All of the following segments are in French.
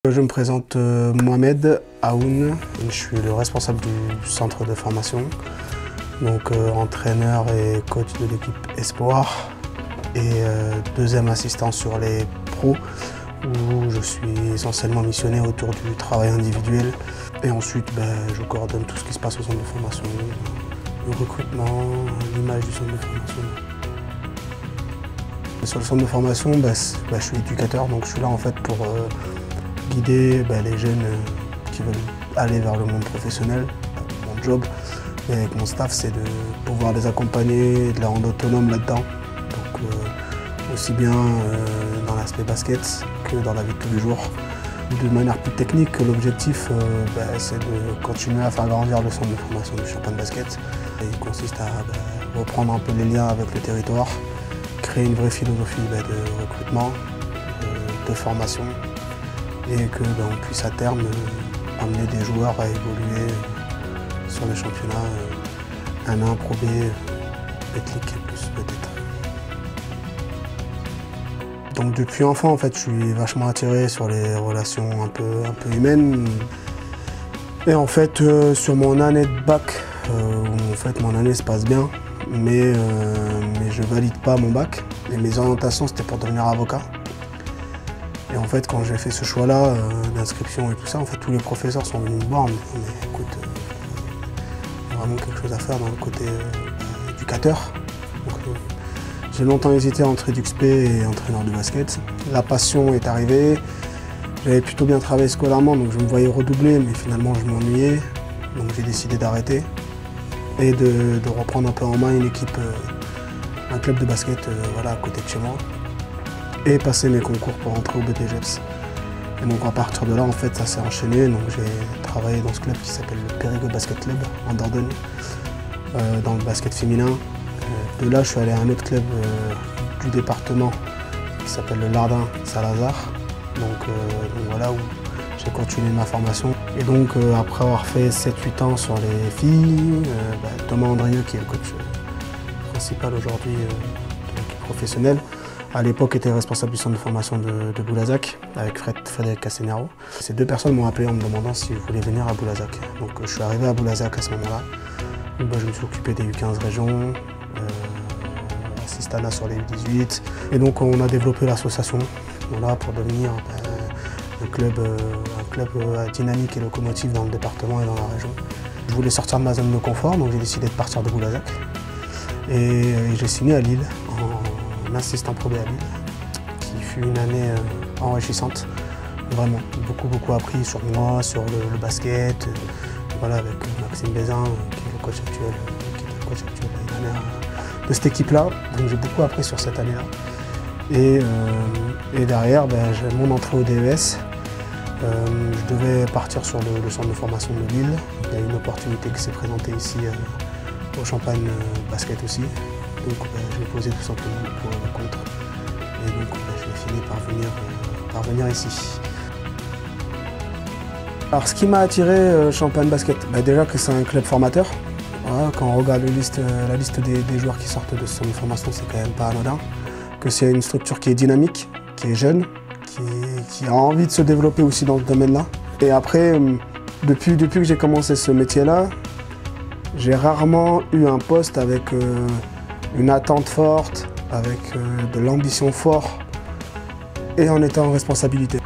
Je me présente Mohamed Aoun, je suis le responsable du centre de formation, donc entraîneur et coach de l'équipe Espoir et deuxième assistant sur les pros où je suis essentiellement missionné autour du travail individuel et ensuite je coordonne tout ce qui se passe au centre de formation, le recrutement, l'image du centre de formation. Sur le centre de formation, je suis éducateur, donc je suis là en fait pour guider les jeunes qui veulent aller vers le monde professionnel. Mon job avec mon staff, c'est de pouvoir les accompagner, de les rendre autonomes là-dedans. Donc aussi bien dans l'aspect basket que dans la vie de tous les jours. De manière plus technique, l'objectif c'est de continuer à faire grandir le centre de formation du champion de basket. Et il consiste à reprendre un peu les liens avec le territoire, créer une vraie philosophie de recrutement, de formation, et qu'on puisse à terme amener des joueurs à évoluer sur les championnats 1A, Pro B, Betclic et plus peut-être. Donc depuis enfant, en fait, je suis vachement attiré sur les relations un peu humaines. Et en fait, sur mon année de bac, où en fait mon année se passe bien, mais je valide pas mon bac. Et mes orientations, c'était pour devenir avocat. Et en fait, quand j'ai fait ce choix-là, d'inscription et tout ça, en fait, tous les professeurs sont venus me voir, mais écoute, il y a vraiment quelque chose à faire dans le côté éducateur. J'ai longtemps hésité entre EduxP et entraîneur de basket. La passion est arrivée. J'avais plutôt bien travaillé scolairement, donc je me voyais redoubler, mais finalement je m'ennuyais. Donc j'ai décidé d'arrêter et de reprendre un peu en main une équipe, un club de basket à côté de chez moi. Et passer mes concours pour entrer au BPGEPS. Et donc à partir de là, en fait, ça s'est enchaîné. Donc j'ai travaillé dans ce club qui s'appelle le Périgueux Basket Club en Dordogne, dans le basket féminin. De là, je suis allé à un autre club du département qui s'appelle le Lardin Saint-Lazare. Donc voilà où j'ai continué ma formation. Et donc après avoir fait 7-8 ans sur les filles, Thomas Andrieux, qui est le coach principal aujourd'hui de l'équipe professionnelle, à l'époque était responsable du centre de formation de Boulazac avec Frédéric Cassenero. Ces deux personnes m'ont appelé en me demandant si je voulais venir à Boulazac. Donc je suis arrivé à Boulazac à ce moment-là. Je me suis occupé des U15 régions, assistana sur les U18. Et donc on a développé l'association pour devenir un club dynamique et locomotive dans le département et dans la région. Je voulais sortir de ma zone de confort, donc j'ai décidé de partir de Boulazac. Et j'ai signé à Lille, en assistant Pro B à Lille, qui fut une année enrichissante. Vraiment, beaucoup appris sur moi, sur le basket, avec Maxime Bézin, qui est le coach actuel, l'année dernière de cette équipe-là. Donc j'ai beaucoup appris sur cette année-là. Et derrière, j'ai mon entrée au DES. Je devais partir sur le centre de formation de Lille. Il y a une opportunité qui s'est présentée ici au Champagne Basket aussi. Donc je l'ai posé tout simplement pour le contre. Et donc j'ai fini par venir ici. Alors ce qui m'a attiré Champagne Basket, déjà que c'est un club formateur. Voilà, quand on regarde la liste des joueurs qui sortent de ce centre de formation, c'est quand même pas anodin. Que c'est une structure qui est dynamique, qui est jeune, qui a envie de se développer aussi dans ce domaine-là. Et après, depuis que j'ai commencé ce métier-là, j'ai rarement eu un poste avec une attente forte, avec de l'ambition forte et en étant en responsabilité.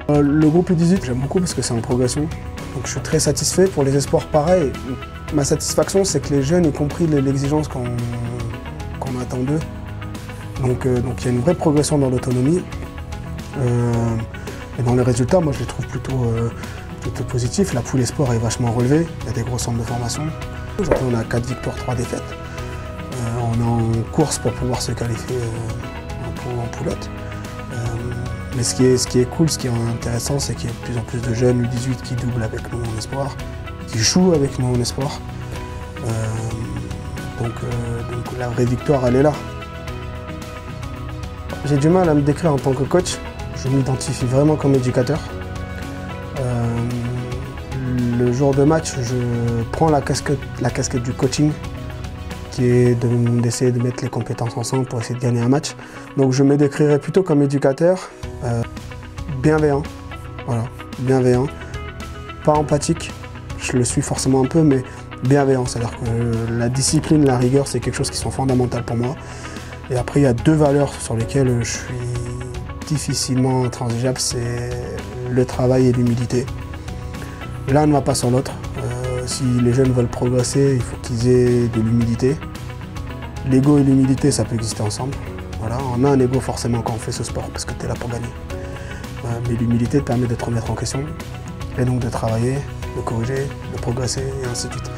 Le groupe U18, j'aime beaucoup parce que c'est en progression. Donc je suis très satisfait. Pour les espoirs, pareil. Ma satisfaction, c'est que les jeunes aient compris l'exigence qu'on attend d'eux. Donc il y a une vraie progression dans l'autonomie. Et dans les résultats, moi je les trouve plutôt positifs. La poule espoir est vachement relevée. Il y a des gros centres de formation. Aujourd'hui, on a 4 victoires, 3 défaites. On est en course pour pouvoir se qualifier en poulotte. Mais ce qui est cool, ce qui est intéressant, c'est qu'il y a de plus en plus de jeunes U18 qui doublent avec nous en espoir, qui jouent avec nous en espoir. Donc la vraie victoire, elle est là. J'ai du mal à me décrire en tant que coach. Je m'identifie vraiment comme éducateur. Le jour de match, je prends la casquette du coaching, qui est d'essayer de mettre les compétences ensemble pour essayer de gagner un match. Donc je me décrirais plutôt comme éducateur, bienveillant, voilà, bienveillant, pas empathique, je le suis forcément un peu, mais bienveillant, c'est-à-dire que la discipline, la rigueur, c'est quelque chose qui sont fondamentales pour moi. Et après, il y a 2 valeurs sur lesquelles je suis difficilement intransigeable, c'est le travail et l'humilité. L'un ne va pas sans l'autre. Si les jeunes veulent progresser, il faut qu'ils aient de l'humilité. L'ego et l'humilité, ça peut exister ensemble. Voilà, on a un ego forcément quand on fait ce sport, parce que tu es là pour gagner. Mais l'humilité te permet de te remettre en question, et donc de travailler, de corriger, de progresser, et ainsi de suite.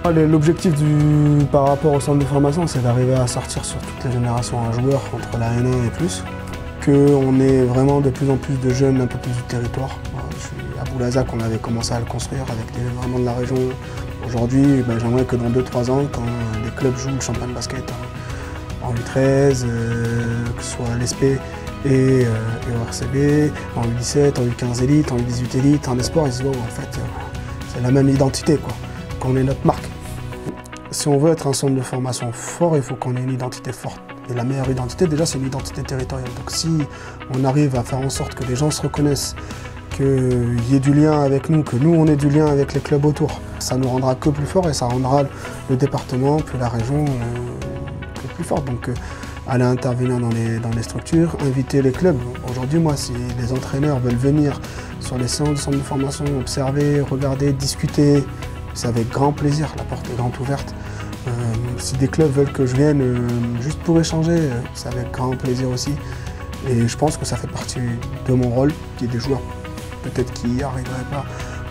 L'objectif par rapport au centre de formation, c'est d'arriver à sortir sur toutes les générations un joueur entre la N1 et plus, qu'on ait vraiment de plus en plus de jeunes un peu plus du territoire. Je suis à Boulazac, on avait commencé à le construire avec des jeunes vraiment de la région. Aujourd'hui, j'aimerais que dans 2-3 ans, quand les clubs jouent le championnat de basket en U13, que ce soit l'ESP et au RCB, en U17, en U15 élite, en U18 élite, en espoir, ils se disent en fait c'est la même identité, quoi, qu'on ait notre marque. Si on veut être un centre de formation fort, il faut qu'on ait une identité forte. Et la meilleure identité, déjà, c'est une identité territoriale. Donc si on arrive à faire en sorte que les gens se reconnaissent, qu'il y ait du lien avec nous, que nous, on ait du lien avec les clubs autour, ça nous rendra que plus fort et ça rendra le département, puis la région, que plus fort. Donc aller intervenir dans les structures, inviter les clubs. Aujourd'hui, moi, si les entraîneurs veulent venir sur les séances de centre de formation, observer, regarder, discuter, c'est avec grand plaisir, la porte est grande ouverte. Si des clubs veulent que je vienne juste pour échanger, c'est avec grand plaisir aussi. Et je pense que ça fait partie de mon rôle, qu'il y ait des joueurs peut-être qui n'arriveraient pas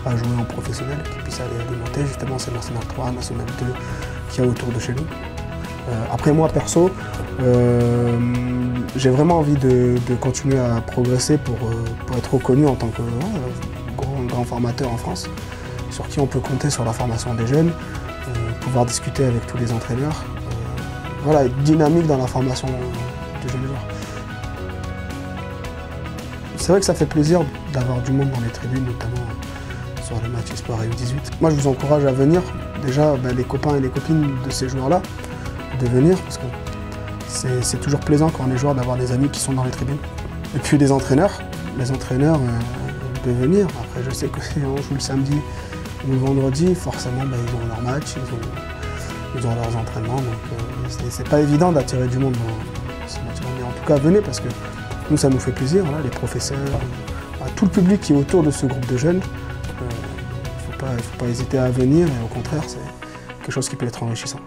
à jouer en professionnel, qui puissent aller alimenter justement ces National 3, National 2 qu'il y a autour de chez nous. Après moi perso, j'ai vraiment envie de continuer à progresser pour être reconnu en tant que grand formateur en France, sur qui on peut compter sur la formation des jeunes, pouvoir discuter avec tous les entraîneurs, voilà, être dynamique dans la formation des jeunes joueurs. C'est vrai que ça fait plaisir d'avoir du monde dans les tribunes, notamment sur les matchs Espoir et U18. Moi je vous encourage à venir, déjà les copains et les copines de ces joueurs-là, de venir, parce que c'est toujours plaisant quand on est joueur d'avoir des amis qui sont dans les tribunes. Et puis les entraîneurs de venir. Après je sais que si on joue le samedi ou le vendredi, forcément ils ont leur match, ils ont leurs entraînements, donc c'est pas évident d'attirer du monde dans ces matchs-là. Mais en tout cas venez parce que nous ça nous fait plaisir, voilà, les professeurs, tout le public qui est autour de ce groupe de jeunes. Il ne faut pas hésiter à venir et au contraire c'est quelque chose qui peut être enrichissant.